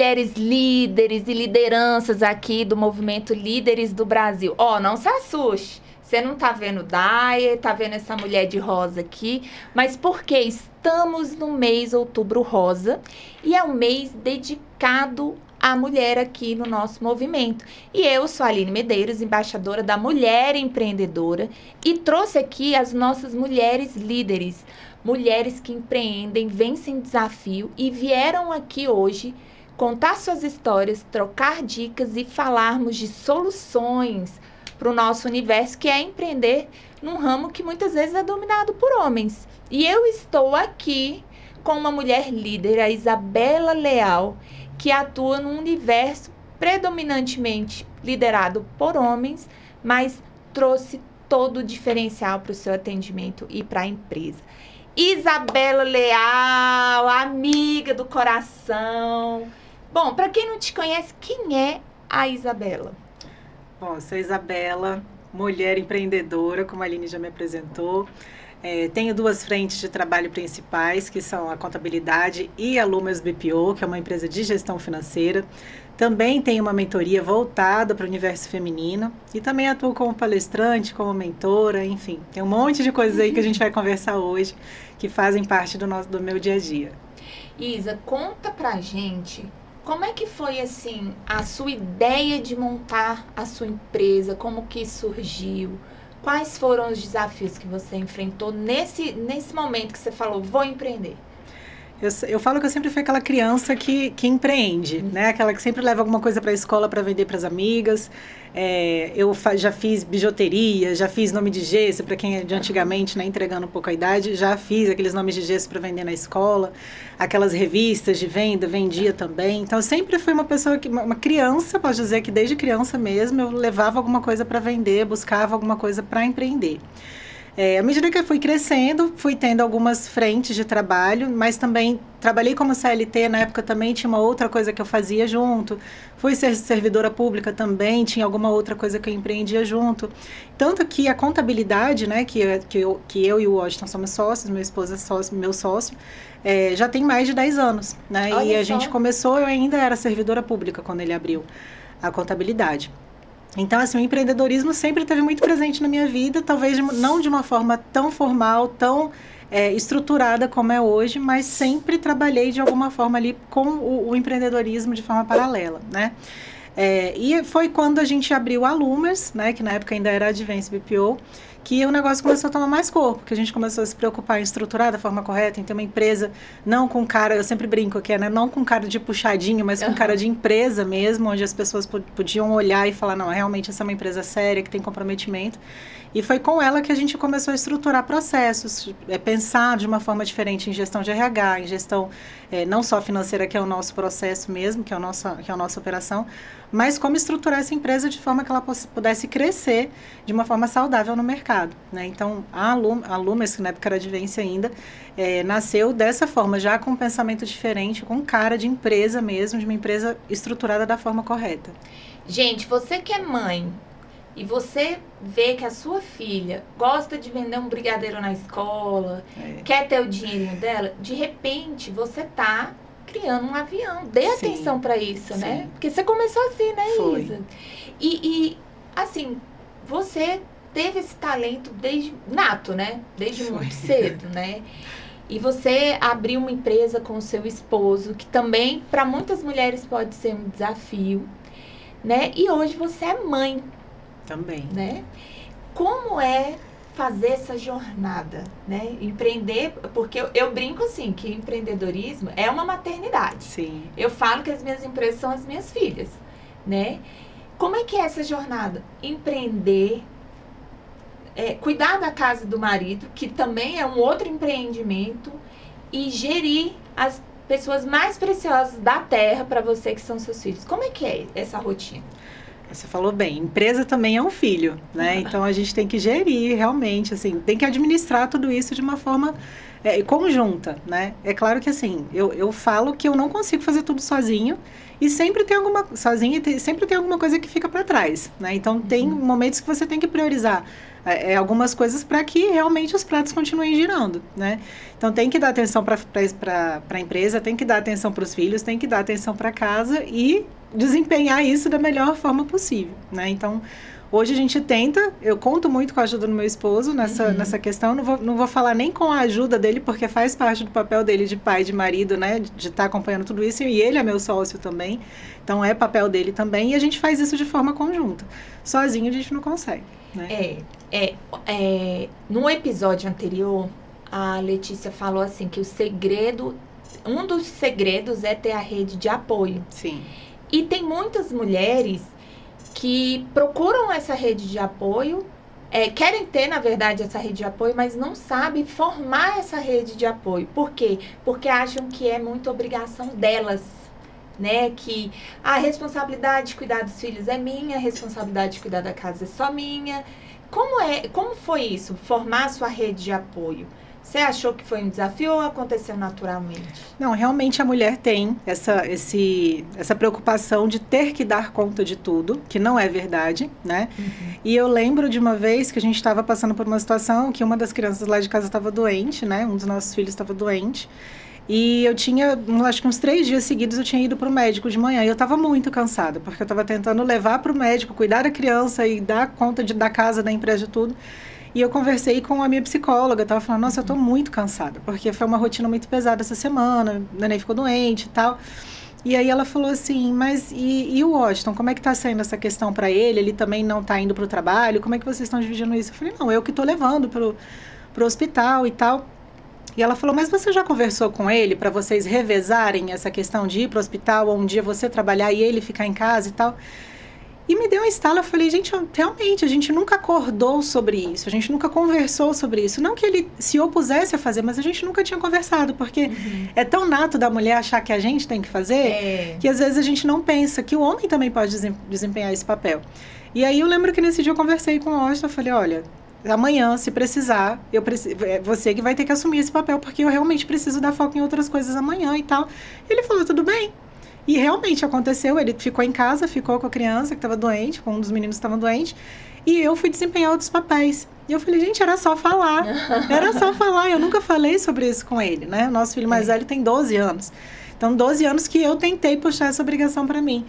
mulheres líderes e lideranças aqui do movimento Líderes do Brasil. Ó, não se assuste. Você não tá vendo Daya, tá vendo essa mulher de rosa aqui, mas porque estamos no mês Outubro Rosa e é um mês dedicado à mulher aqui no nosso movimento. E eu sou a Aline Medeiros, embaixadora da Mulher Empreendedora, e trouxe aqui as nossas mulheres líderes, mulheres que empreendem, vencem desafio e vieram aqui hoje contar suas histórias, trocar dicas e falarmos de soluções para o nosso universo, que é empreender num ramo que muitas vezes é dominado por homens. E eu estou aqui com uma mulher líder, a Isabela Leal, que atua num universo predominantemente liderado por homens, mas trouxe todo o diferencial para o seu atendimento e para a empresa. Isabela Leal, amiga do coração. Bom, para quem não te conhece, quem é a Isabela? Bom, sou Isabela, mulher empreendedora, como a Aline já me apresentou. Tenho duas frentes de trabalho principais, que são a contabilidade e a Lumers BPO, que é uma empresa de gestão financeira. Também tenho uma mentoria voltada para o universo feminino e também atuo como palestrante, como mentora, enfim. Tem um monte de coisas aí que a gente vai conversar hoje, que fazem parte do meu dia a dia. Isa, conta pra gente como é que foi, assim, a sua ideia de montar a sua empresa, como que surgiu, quais foram os desafios que você enfrentou nesse momento que você falou, vou empreender? Eu falo que eu sempre fui aquela criança que empreende, né? Aquela que sempre leva alguma coisa para a escola para vender para as amigas. Eu já fiz bijuteria, já fiz nome de gesso, para quem é de antigamente, né? Entregando um pouco a idade, já fiz aqueles nomes de gesso para vender na escola. Aquelas revistas de venda, vendia também. Então, eu sempre fui uma pessoa, uma criança, posso dizer que desde criança mesmo, eu levava alguma coisa para vender, buscava alguma coisa para empreender. À medida que eu fui crescendo, fui tendo algumas frentes de trabalho, mas também trabalhei como CLT, na época também tinha uma outra coisa que eu fazia junto. Fui ser servidora pública também, tinha alguma outra coisa que eu empreendia junto. Tanto que a contabilidade, né, que eu e o Washington somos sócios, meu esposo é sócio, meu sócio, já tem mais de 10 anos, né? Olha e a só. gente começou, eu ainda era servidora pública quando ele abriu a contabilidade. Então, assim, o empreendedorismo sempre esteve muito presente na minha vida, talvez não de uma forma tão formal, tão estruturada como é hoje, mas sempre trabalhei de alguma forma ali com o empreendedorismo de forma paralela, né? E foi quando a gente abriu a Lumers, né, que na época ainda era Advance BPO, que o negócio começou a tomar mais corpo, que a gente começou a se preocupar em estruturar da forma correta, em ter uma empresa não com cara, eu sempre brinco aqui, né, não com cara de puxadinho, mas com cara de empresa mesmo, onde as pessoas podiam olhar e falar, não, realmente essa é uma empresa séria, que tem comprometimento. E foi com ela que a gente começou a estruturar processos, pensar de uma forma diferente em gestão de RH, em gestão não só financeira, que é o nosso processo mesmo, que é a nossa operação, mas como estruturar essa empresa de forma que ela pudesse crescer de uma forma saudável no mercado, né? Então, a Lumers, que na época era Advance ainda, nasceu dessa forma, já com um pensamento diferente, com cara de empresa mesmo, de uma empresa estruturada da forma correta. Gente, você que é mãe e você vê que a sua filha gosta de vender um brigadeiro na escola, quer ter o dinheirinho dela, de repente você tá criando um avião. Dê atenção para isso, né? Porque você começou assim, né, Foi. Isa? E, assim, você teve esse talento desde nato, né? Desde muito cedo, né? E você abriu uma empresa com o seu esposo, que também, para muitas mulheres, pode ser um desafio, né? E hoje você é mãe. Também. Né? Como é fazer essa jornada, né? Empreender, porque eu brinco assim, que empreendedorismo é uma maternidade. Sim. Eu falo que as minhas empresas são as minhas filhas, né? Como é que é essa jornada? Empreender, cuidar da casa do marido, que também é um outro empreendimento, e gerir as pessoas mais preciosas da terra para você, que são seus filhos. Como é que é essa rotina? Você falou bem, empresa também é um filho, né? Então a gente tem que gerir realmente, assim, tem que administrar tudo isso de uma forma conjunta, né? É claro que assim, eu falo que eu não consigo fazer tudo sozinho e sempre tem sempre tem alguma coisa que fica para trás, né? Então tem momentos que você tem que priorizar algumas coisas para que realmente os pratos continuem girando, né? Então tem que dar atenção para a empresa, tem que dar atenção para os filhos, tem que dar atenção para casa e desempenhar isso da melhor forma possível, né? Então hoje a gente tenta, eu conto muito com a ajuda do meu esposo nessa questão, não vou falar nem com a ajuda dele, porque faz parte do papel dele de pai, de marido, né, de estar acompanhando tudo isso, e ele é meu sócio também, então é papel dele também, e a gente faz isso de forma conjunta. Sozinho a gente não consegue, né? No episódio anterior, a Letícia falou assim, que um dos segredos é ter a rede de apoio. Sim. E tem muitas mulheres que procuram essa rede de apoio, querem ter, na verdade, essa rede de apoio, mas não sabem formar essa rede de apoio. Por quê? Porque acham que é muito obrigação delas, né? Que a responsabilidade de cuidar dos filhos é minha, a responsabilidade de cuidar da casa é só minha. Como foi isso, formar a sua rede de apoio? Você achou que foi um desafio ou aconteceu naturalmente? Não, realmente a mulher tem essa preocupação de ter que dar conta de tudo, que não é verdade, né? E eu lembro de uma vez que a gente estava passando por uma situação que uma das crianças lá de casa estava doente, né? Um dos nossos filhos estava doente. E eu tinha, acho que uns 3 dias seguidos eu tinha ido para o médico de manhã. E eu estava muito cansada, porque eu estava tentando levar para o médico, cuidar da criança e dar conta da casa, da empresa, de tudo. E eu conversei com a minha psicóloga, estava falando, nossa, eu estou muito cansada, porque foi uma rotina muito pesada essa semana, o neném ficou doente e tal. E aí ela falou assim, mas e o Washington, como é que está sendo essa questão para ele? Ele também não está indo para o trabalho? Como é que vocês estão dividindo isso? Eu falei, não, eu que estou levando pro hospital e tal. E ela falou, mas você já conversou com ele para vocês revezarem essa questão de ir para o hospital, ou um dia você trabalhar e ele ficar em casa e tal? E me deu um estalo, eu falei, gente, realmente, a gente nunca acordou sobre isso, a gente nunca conversou sobre isso. Não que ele se opusesse a fazer, mas a gente nunca tinha conversado, porque é tão nato da mulher achar que a gente tem que fazer, que às vezes a gente não pensa que o homem também pode desempenhar esse papel. E aí eu lembro que nesse dia eu conversei com o Washington, eu falei, olha, amanhã, se precisar, você que vai ter que assumir esse papel, porque eu realmente preciso dar foco em outras coisas amanhã e tal. Ele falou, tudo bem. E realmente aconteceu, ele ficou em casa, ficou com a criança que estava doente, com um dos meninos que estava doente, e eu fui desempenhar outros papéis. E eu falei, gente, era só falar, eu nunca falei sobre isso com ele, né? O nosso filho mais velho tem 12 anos. Então, 12 anos que eu tentei puxar essa obrigação para mim.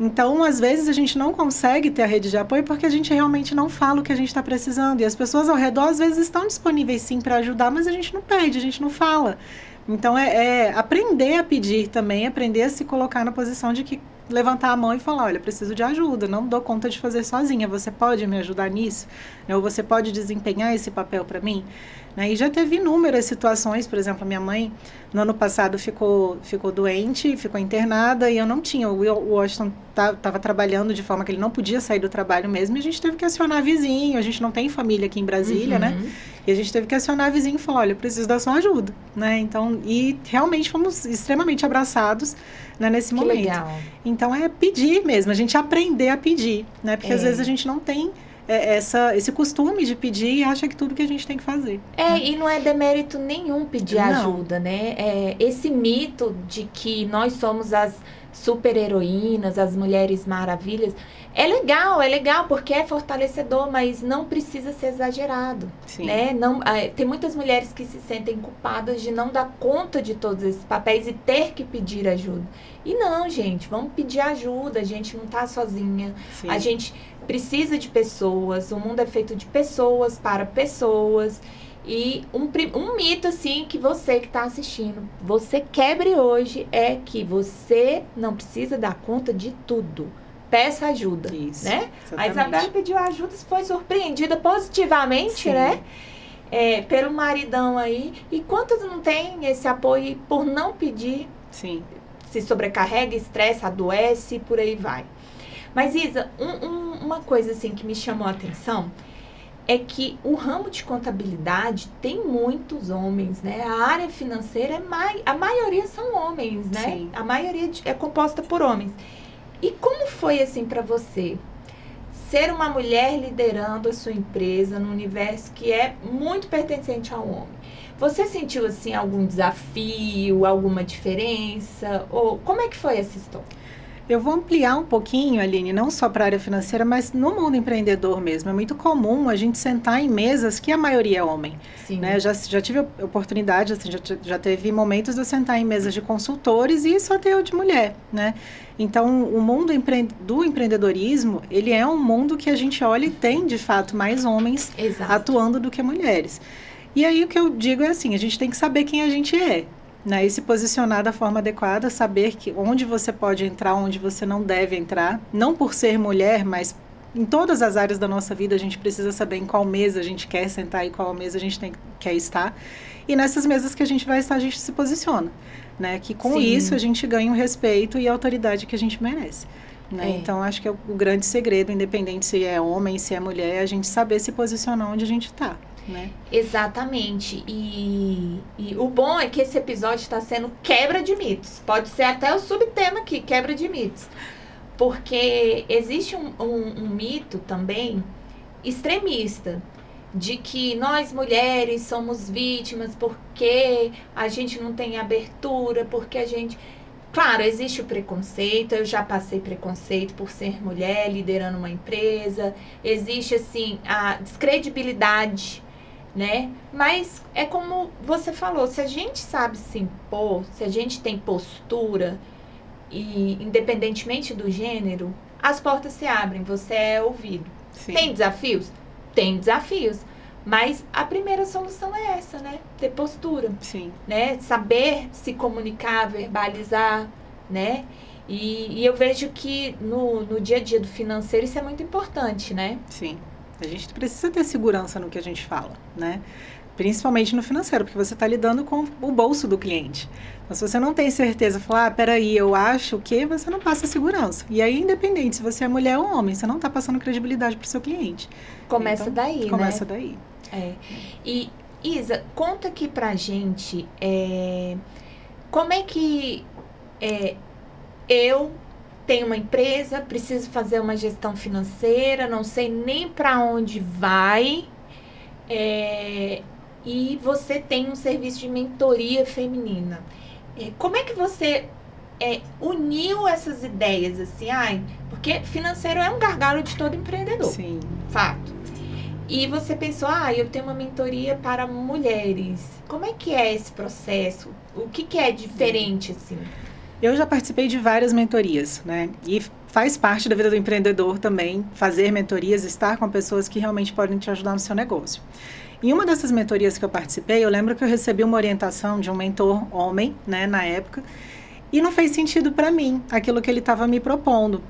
Então, às vezes, a gente não consegue ter a rede de apoio porque a gente realmente não fala o que a gente está precisando. E as pessoas ao redor, às vezes, estão disponíveis sim para ajudar, mas a gente não pede, a gente não fala. Então, aprender a pedir também, aprender a se colocar na posição de que levantar a mão e falar, olha, preciso de ajuda, não dou conta de fazer sozinha, você pode me ajudar nisso? Ou você pode desempenhar esse papel para mim? E já teve inúmeras situações, por exemplo, a minha mãe, no ano passado, ficou doente, ficou internada, e eu não tinha, o Washington estava trabalhando de forma que ele não podia sair do trabalho mesmo, e a gente teve que acionar vizinho, a gente não tem família aqui em Brasília, né? E a gente teve que acionar vizinho e falar, olha, eu preciso da sua ajuda, né? Então, e realmente fomos extremamente abraçados, né, nesse momento. Legal. Então, é pedir mesmo, a gente aprender a pedir, né? Porque às vezes a gente não tem esse costume de pedir e acha que tudo que a gente tem que fazer. E não é demérito nenhum pedir ajuda, né? Esse mito de que nós somos as super-heroínas, as mulheres maravilhas, é legal, porque é fortalecedor, mas não precisa ser exagerado, né? Não, tem muitas mulheres que se sentem culpadas de não dar conta de todos esses papéis e ter que pedir ajuda. E não, gente, vamos pedir ajuda, a gente não tá sozinha, a gente precisa de pessoas, o mundo é feito de pessoas para pessoas. E um mito, assim, que você que está assistindo, você quebre hoje, é que você não precisa dar conta de tudo. Peça ajuda, isso, né? Exatamente. A Isabela pediu ajuda e foi surpreendida positivamente, né? Pelo maridão aí. E quantos não tem esse apoio por não pedir? Sim. Se sobrecarrega, estressa, adoece e por aí vai. Mas, Isa, uma coisa assim que me chamou a atenção é que o ramo de contabilidade tem muitos homens, né? A área financeira, a maioria são homens, né? Sim. A maioria é composta por homens. E como foi, assim, para você ser uma mulher liderando a sua empresa no universo que é muito pertencente ao homem. Você sentiu, assim, algum desafio, alguma diferença? Ou como é que foi essa história? Eu vou ampliar um pouquinho, Aline, não só para a área financeira, mas no mundo empreendedor mesmo. É muito comum a gente sentar em mesas que a maioria é homem. Sim. Né? Já tive oportunidade, assim, já teve momentos de eu sentar em mesas de consultores e só ter eu de mulher, né? Então, o mundo do empreendedorismo, ele é um mundo que a gente olha e tem, de fato, mais homens atuando do que mulheres. E aí, o que eu digo é assim, a gente tem que saber quem a gente é. Né, e se posicionar da forma adequada, saber que onde você pode entrar, onde você não deve entrar, não por ser mulher, mas em todas as áreas da nossa vida a gente precisa saber em qual mesa a gente quer sentar e qual mesa a gente quer estar. E nessas mesas que a gente vai estar, a gente se posiciona. Né, que com isso a gente ganha o respeito e a autoridade que a gente merece. Né? Então, acho que é o grande segredo, independente se é homem, se é mulher, é a gente saber se posicionar onde a gente está. Né? Exatamente. E o bom é que esse episódio está sendo quebra de mitos. Pode ser até o subtema aqui, quebra de mitos. Porque existe um mito também extremista de que nós mulheres somos vítimas porque a gente não tem abertura, porque a gente... Claro, existe o preconceito, eu já passei preconceito por ser mulher liderando uma empresa. Existe, assim, a descredibilidade, né? Mas é como você falou, se a gente sabe se impor, se a gente tem postura, e independentemente do gênero, as portas se abrem, você é ouvido. Sim. Tem desafios? Tem desafios. Mas a primeira solução é essa, né? Ter postura. Sim. Né? Saber se comunicar, verbalizar, né? E eu vejo que no dia a dia do financeiro isso é muito importante, né? Sim. A gente precisa ter segurança no que a gente fala, né? Principalmente no financeiro, porque você está lidando com o bolso do cliente. Então, se você não tem certeza, falar, peraí, eu acho que você não passa segurança. E aí, independente se você é mulher ou homem, você não está passando credibilidade para o seu cliente. Começa então, daí, começa né? daí. E, Isa, conta aqui pra gente, como é que eu tenho uma empresa, preciso fazer uma gestão financeira, não sei nem para onde vai, e você tem um serviço de mentoria feminina. Como é que você uniu essas ideias, assim? Porque financeiro é um gargalo de todo empreendedor. Sim. Fato. E você pensou, eu tenho uma mentoria para mulheres. Como é que é esse processo? O que é diferente, assim? Eu já participei de várias mentorias, né? E faz parte da vida do empreendedor também fazer mentorias, estar com pessoas que realmente podem te ajudar no seu negócio. Em uma dessas mentorias que eu participei, eu lembro que eu recebi uma orientação de um mentor homem, né, na época, e não fez sentido para mim, aquilo que ele estava me propondo.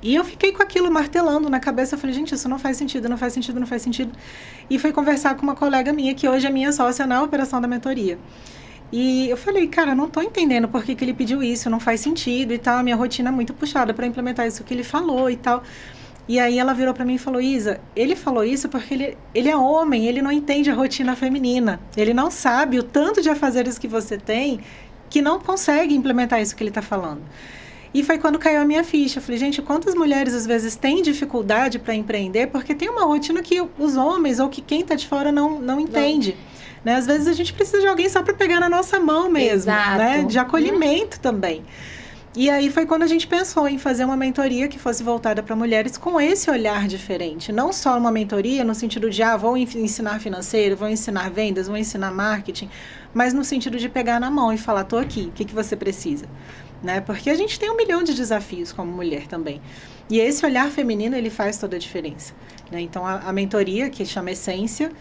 E eu fiquei com aquilo martelando na cabeça, eu falei, gente, isso não faz sentido, não faz sentido, não faz sentido. E fui conversar com uma colega minha, que hoje é minha sócia na operação da mentoria. E eu falei, cara, não tô entendendo por que ele pediu isso, não faz sentido e tal, a minha rotina é muito puxada para implementar isso que ele falou e tal. E aí ela virou para mim e falou, Isa, ele falou isso porque ele é homem, ele não entende a rotina feminina. Ele não sabe o tanto de afazeres que você tem que não consegue implementar isso que ele está falando. E foi quando caiu a minha ficha. Eu falei, gente, quantas mulheres às vezes têm dificuldade para empreender porque tem uma rotina que os homens ou que quem está de fora não entende. Né? Às vezes a gente precisa de alguém só para pegar na nossa mão mesmo, né? De acolhimento também. E aí foi quando a gente pensou em fazer uma mentoria que fosse voltada para mulheres com esse olhar diferente. Não só uma mentoria no sentido de, vou ensinar financeiro, vou ensinar vendas, vou ensinar marketing, mas no sentido de pegar na mão e falar, tô aqui, o que você precisa? Né? Porque a gente tem 1 milhão de desafios como mulher também. E esse olhar feminino, ele faz toda a diferença. Né? Então, a mentoria, que chama Essência,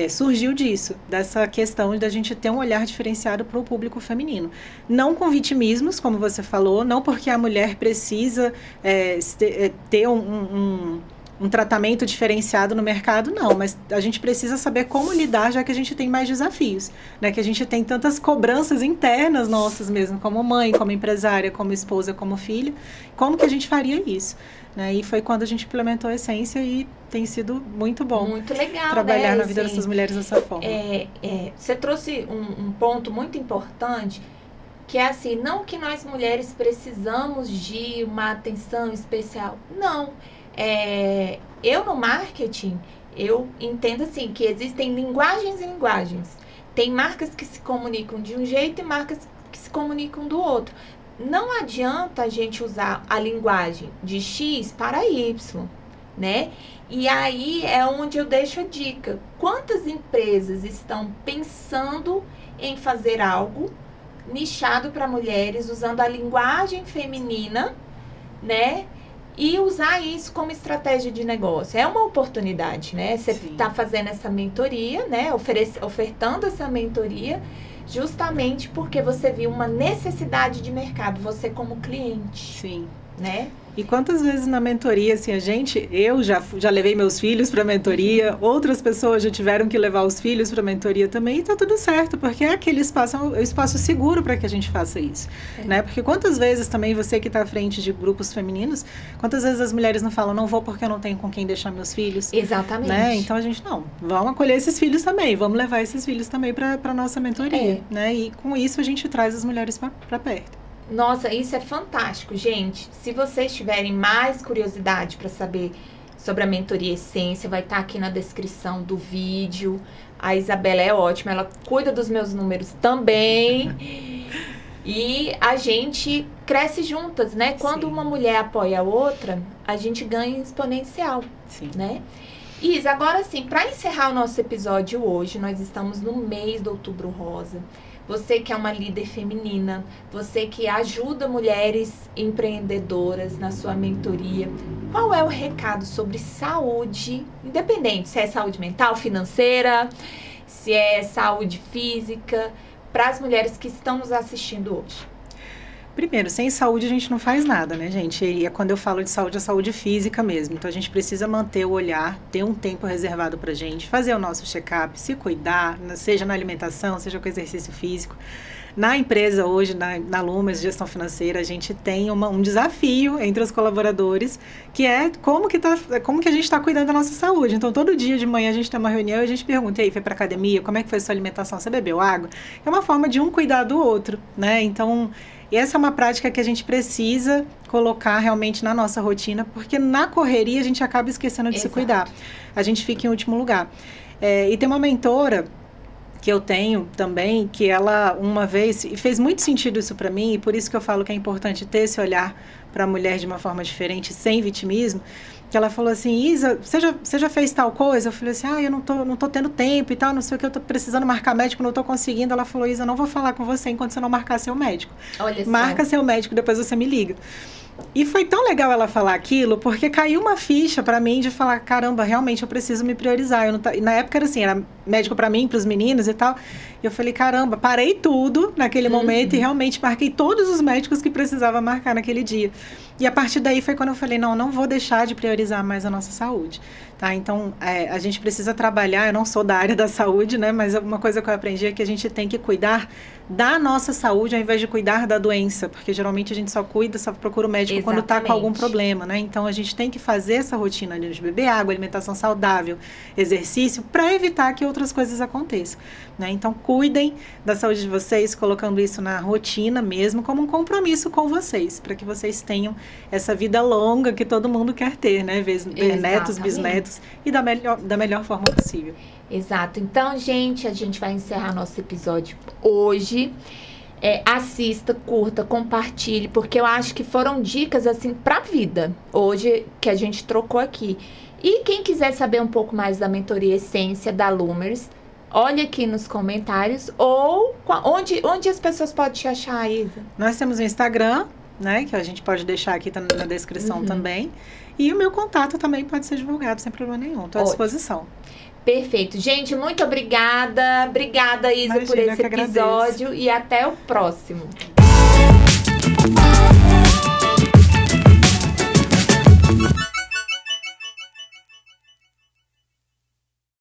surgiu disso, dessa questão de a gente ter um olhar diferenciado para o público feminino. Não com vitimismos, como você falou, não porque a mulher precisa ter um tratamento diferenciado no mercado, não, mas a gente precisa saber como lidar, já que a gente tem mais desafios, né? Que a gente tem tantas cobranças internas nossas mesmo, como mãe, como empresária, como esposa, como filha, como que a gente faria isso? Né? E foi quando a gente implementou a Essência e tem sido muito bom. Muito legal, trabalhar né? na vida dessas mulheres dessa forma. Você trouxe um ponto muito importante, que é assim, não que nós mulheres precisamos de uma atenção especial, não. eu no marketing, eu entendo assim, que existem linguagens e linguagens. Tem marcas que se comunicam de um jeito e marcas que se comunicam do outro. Não adianta a gente usar a linguagem de X para Y, né? E aí é onde eu deixo a dica. Quantas empresas estão pensando em fazer algo nichado para mulheres, usando a linguagem feminina, né? E usar isso como estratégia de negócio. É uma oportunidade, né? Você está fazendo essa mentoria, né? Ofertando essa mentoria, justamente porque você viu uma necessidade de mercado, você como cliente. Sim. Né? E quantas vezes na mentoria, assim, eu já levei meus filhos para mentoria, outras pessoas já tiveram que levar os filhos para mentoria também, e tá tudo certo, porque é aquele espaço, é um espaço seguro para que a gente faça isso, né? Porque quantas vezes também você que está à frente de grupos femininos, quantas vezes as mulheres não falam, não vou porque eu não tenho com quem deixar meus filhos. Exatamente. Né? Então a gente, vamos acolher esses filhos também, vamos levar esses filhos também para nossa mentoria, né? E com isso a gente traz as mulheres para perto. Nossa, isso é fantástico, gente. Se vocês tiverem mais curiosidade para saber sobre a mentoria Essência, vai estar aqui na descrição do vídeo. A Isabela é ótima, ela cuida dos meus números também. E a gente cresce juntas, né? Quando uma mulher apoia a outra, a gente ganha exponencial, né? Isa, agora sim, para encerrar o nosso episódio hoje, nós estamos no mês do Outubro Rosa. Você que é uma líder feminina, você que ajuda mulheres empreendedoras na sua mentoria, qual é o recado sobre saúde, independente se é saúde mental, financeira, se é saúde física, para as mulheres que estão nos assistindo hoje? Primeiro, sem saúde a gente não faz nada, né, gente? E quando eu falo de saúde, é saúde física mesmo. Então, a gente precisa manter o olhar, ter um tempo reservado pra gente, fazer o nosso check-up, se cuidar, seja na alimentação, seja com exercício físico. Na empresa hoje, na Lumers Gestão Financeira, a gente tem um desafio entre os colaboradores, que é como que a gente está cuidando da nossa saúde. Então, todo dia de manhã a gente tem uma reunião e a gente pergunta, e aí, foi para academia? Como é que foi a sua alimentação? Você bebeu água? É uma forma de um cuidar do outro, né? Então, essa é uma prática que a gente precisa colocar realmente na nossa rotina, porque na correria a gente acaba esquecendo de se cuidar. A gente fica em último lugar. E tem uma mentora que eu tenho também, que ela uma vez, e fez muito sentido isso para mim, e por isso que eu falo que é importante ter esse olhar para a mulher de uma forma diferente, sem vitimismo, que ela falou assim, Isa, você já fez tal coisa? Eu falei assim, eu não tô tendo tempo e tal, não sei o que, eu tô precisando marcar médico, não tô conseguindo. Ela falou, Isa, eu não vou falar com você enquanto você não marcar seu médico. Olha só. Marca seu médico, depois você me liga. E foi tão legal ela falar aquilo, porque caiu uma ficha pra mim de falar, caramba, realmente eu preciso me priorizar. E na época era assim, era médico pra mim, pros meninos e tal. E eu falei, caramba, parei tudo naquele momento e realmente marquei todos os médicos que precisava marcar naquele dia. E a partir daí foi quando eu falei, não vou deixar de priorizar mais a nossa saúde, tá? Então, a gente precisa trabalhar, eu não sou da área da saúde, né? Mas uma coisa que eu aprendi é que a gente tem que cuidar da nossa saúde ao invés de cuidar da doença, porque geralmente a gente só procura o médico quando está com algum problema, né? Então, a gente tem que fazer essa rotina de beber água, alimentação saudável, exercício, para evitar que outras coisas aconteçam, né? Então, cuidem da saúde de vocês, colocando isso na rotina mesmo, como um compromisso com vocês, para que vocês tenham essa vida longa que todo mundo quer ter, né? Ver netos, bisnetos, e da melhor forma possível. Exato. Então, gente, a gente vai encerrar nosso episódio hoje. Assista, curta, compartilhe, porque eu acho que foram dicas, assim, pra vida, hoje, que a gente trocou aqui. E quem quiser saber um pouco mais da mentoria Essência da Lumers, olha aqui nos comentários, ou onde as pessoas podem te achar, Isa? Nós temos o Instagram, né, que a gente pode deixar aqui na descrição também. E o meu contato também pode ser divulgado, sem problema nenhum. Estou à disposição. Perfeito. Gente, muito obrigada. Obrigada, Isa, por esse episódio. E até o próximo.